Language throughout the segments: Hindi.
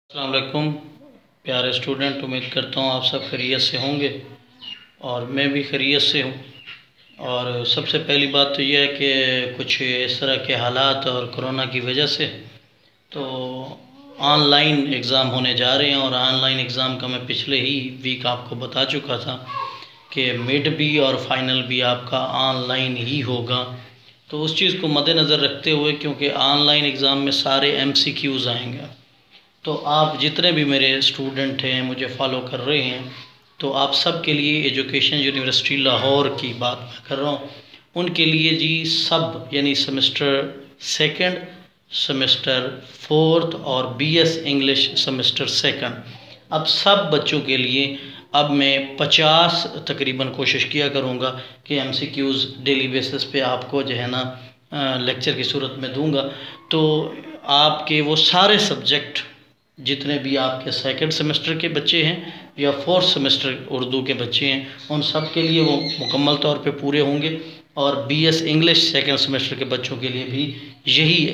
अस्सलाम वालेकुम प्यारे स्टूडेंट, उम्मीद करता हूँ आप सब खैरियत से होंगे और मैं भी खैरियत से हूँ। और सबसे पहली बात तो यह है कि कुछ इस तरह के हालात और कोरोना की वजह से तो ऑनलाइन एग्ज़ाम होने जा रहे हैं। और ऑनलाइन एग्ज़ाम का मैं पिछले ही वीक आपको बता चुका था कि मिड भी और फाइनल भी आपका ऑनलाइन ही होगा। तो उस चीज़ को मद्देनज़र रखते हुए, क्योंकि ऑनलाइन एग्ज़ाम में सारे MCQs आएंगे, तो आप जितने भी मेरे स्टूडेंट हैं मुझे फॉलो कर रहे हैं, तो आप सब के लिए एजुकेशन यूनिवर्सिटी लाहौर की बात मैं कर रहा हूँ, उनके लिए जी सब यानी सेमेस्टर सेकंड, सेमेस्टर फोर्थ और BS इंग्लिश सेमेस्टर सेकंड, अब सब बच्चों के लिए अब मैं 50 तकरीबन कोशिश किया करूँगा कि MCQs डेली बेसिस पे आपको जो है ना लेक्चर की सूरत में दूंगा। तो आपके वो सारे सब्जेक्ट जितने भी आपके सेकंड सेमेस्टर के बच्चे हैं या फोर्थ सेमेस्टर उर्दू के बच्चे हैं, उन सब के लिए वो मुकम्मल तौर पे पूरे होंगे। और BS इंग्लिश सेकंड सेमेस्टर के बच्चों के लिए भी यही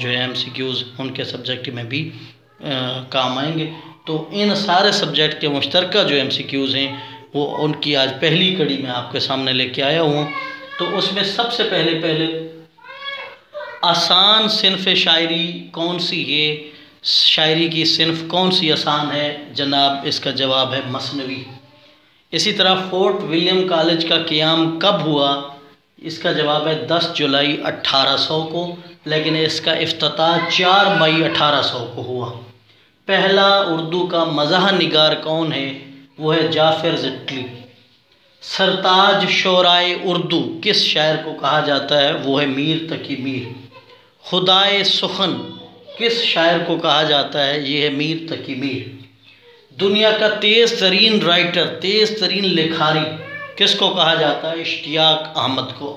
जो है MCQs उनके सब्जेक्ट में भी काम आएंगे। तो इन सारे सब्जेक्ट के मुश्तरका जो MCQs हैं वो उनकी आज पहली कड़ी मैं आपके सामने लेके आया हूँ। तो उसमें सबसे पहले आसान सिन्फ शायरी कौन सी है, शायरी की सिन्फ कौन सी आसान है जनाब? इसका जवाब है मसनवी। इसी तरह फोर्ट विलियम कॉलेज का क़याम कब हुआ? इसका जवाब है 10 जुलाई 1800 को, लेकिन इसका इफ्तिताह 4 मई 1800 को हुआ। पहला उर्दू का मज़ाह निगार कौन है? वो है जाफ़र ज़िटली। सरताज शोराए उर्दू किस शायर को कहा जाता है? वो है मीर तकी मीर। खुदाए सुखन किस शायर को कहा जाता है? ये है मीर तकी मीर। दुनिया का तेज़ तरीन राइटर, तेज़ तरीन लिखारी किसको कहा जाता है? इश्तियाक अहमद को।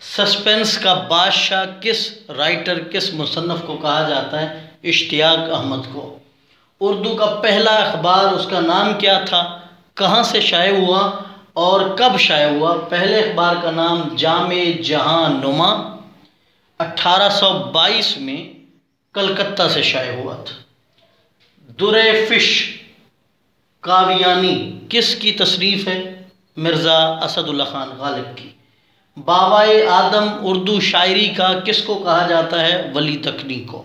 सस्पेंस का बादशाह किस राइटर, किस मुसन्नफ़ को कहा जाता है? इश्तियाक अहमद को। उर्दू का पहला अखबार, उसका नाम क्या था? कहाँ से शाये हुआ और कब शाये हुआ? पहले अखबार का नाम जामे जहां नुमा 1822 में कलकत्ता से शाये हुआ था। दुरे फिश कावियानी किसकी तसनीफ़ है? मिर्ज़ा असदुल्ला खान गालिब की। बाबाए आदम उर्दू शायरी का किसको कहा जाता है? वली तकनी को।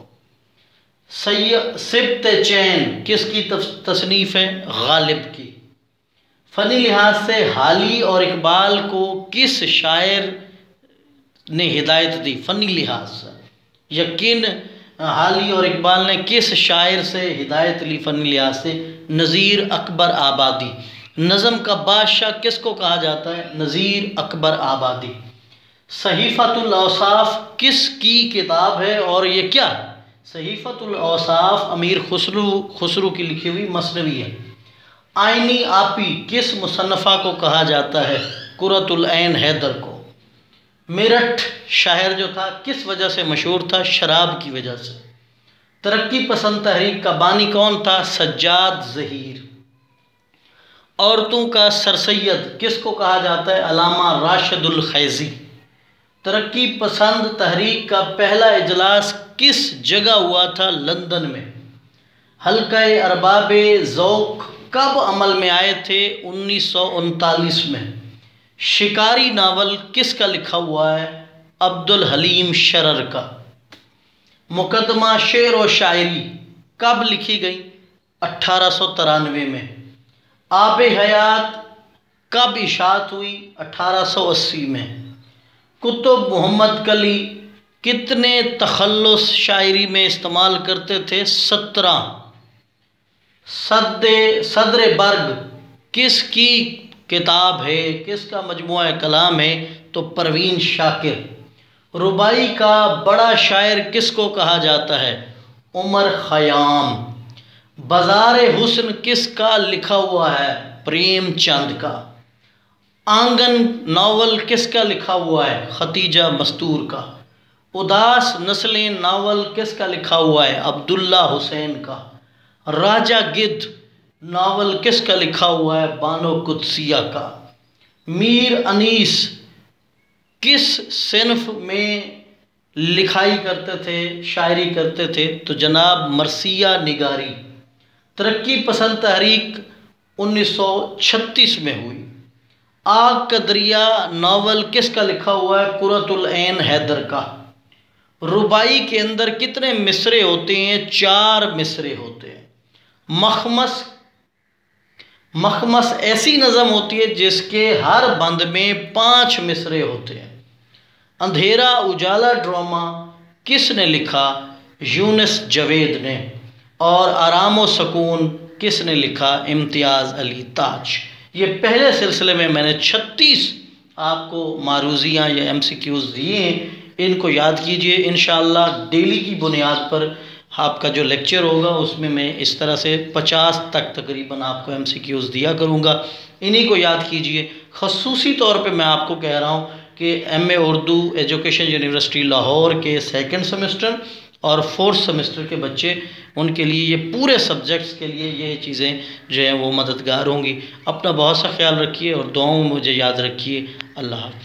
सिब्त चैन किसकी तसनीफ़ है? गालिब की। फ़नी लिहाज से हाली और इकबाल को किस शायर ने हिदायत दी? फ़नी लिहाज से यकीन हाली और इकबाल ने किस शायर से हिदायत ली? फ़नी लिहाज से नज़ीर अकबर आबादी। नज़म का बादशाह किसको कहा जाता है? नज़ीर अकबर आबादी। सहीफ़तुल औसाफ किसकी किताब है और ये क्या है? सहीफ़तुल औसाफ अमीर खुसरू की लिखी हुई मसनवी है। आइनी आपी किस मुसन्नफ़ा को कहा जाता है? कुरतुल ऐन हैदर को। मेरठ शहर जो था किस वजह से मशहूर था? शराब की वजह से। तरक्की पसंद तहरीक का बानी कौन था? सज्जाद ज़हीर। औरतों का सरसैयद किसको कहा जाता है? अल्लामा राशिदुल खैज़ी। तरक्की पसंद तहरीक का पहला इजलास किस जगह हुआ था? लंदन में। हल्क़ाए अरबाबे ज़ौक़ कब अमल में आए थे? 1939 में। शिकारी नावल किसका लिखा हुआ है? अब्दुल हलीम शरर का। मुकदमा शेर व शायरी कब लिखी गई? 1893 में। आबे हयात कब इशाअत हुई? 1880 में। कुतुब मोहम्मद कली कितने तखल्लुस शायरी में इस्तेमाल करते थे? 17। सदर बर्ग किसकी किताब है, किसका मजमुआ कलाम है? तो परवीन शाकिर। रुबाई का बड़ा शायर किसको कहा जाता है? उमर ख़याम। बाज़ार हुस्न किसका लिखा हुआ है? प्रेमचंद का। आंगन नावल किसका लिखा हुआ है? खतीजा मस्तूर का। उदास नस्लें नावल किसका लिखा हुआ है? अब्दुल्ला हुसैन का। राजा गिद्ध नावल किसका लिखा हुआ है? बानो कुद्सिया का। मीर अनीस किस सिन्फ में लिखाई करते थे, शायरी करते थे? तो जनाब मरसिया निगारी। तरक्की पसंद तहरीक 1936 में हुई। आग का दरिया नावल किसका लिखा हुआ है? कुरतुल ऐन हैदर का। रुबाई के अंदर कितने मिसरे होते हैं? 4 मिसरे होते हैं। मखमस, मखमस ऐसी नज़म होती है जिसके हर बंद में 5 मिसरे होते हैं। अंधेरा उजाला ड्रामा किसने लिखा? यूनुस जवेद ने। और आराम व सुकून किसने लिखा? इम्तियाज़ अली ताज। ये पहले सिलसिले में मैंने 36 आपको मारूज़ियाँ या MCQs दिए हैं, इनको याद कीजिए। इंशाअल्लाह डेली की बुनियाद पर आपका जो लेक्चर होगा उसमें मैं इस तरह से 50 तक तकरीबन आपको MCQs दिया करूँगा, इन्हीं को याद कीजिए। ख़ुसूसी तौर पे मैं आपको कह रहा हूँ कि MA Urdu education university Lahore के 2nd सेमेस्टर और 4th सेमेस्टर के बच्चे, उनके लिए ये पूरे सब्जेक्ट्स के लिए ये चीज़ें जो हैं वो मददगार होंगी। अपना बहुत सा ख्याल रखिए और दुआओं में मुझे याद रखिए। अल्लाह हाफ़िज़।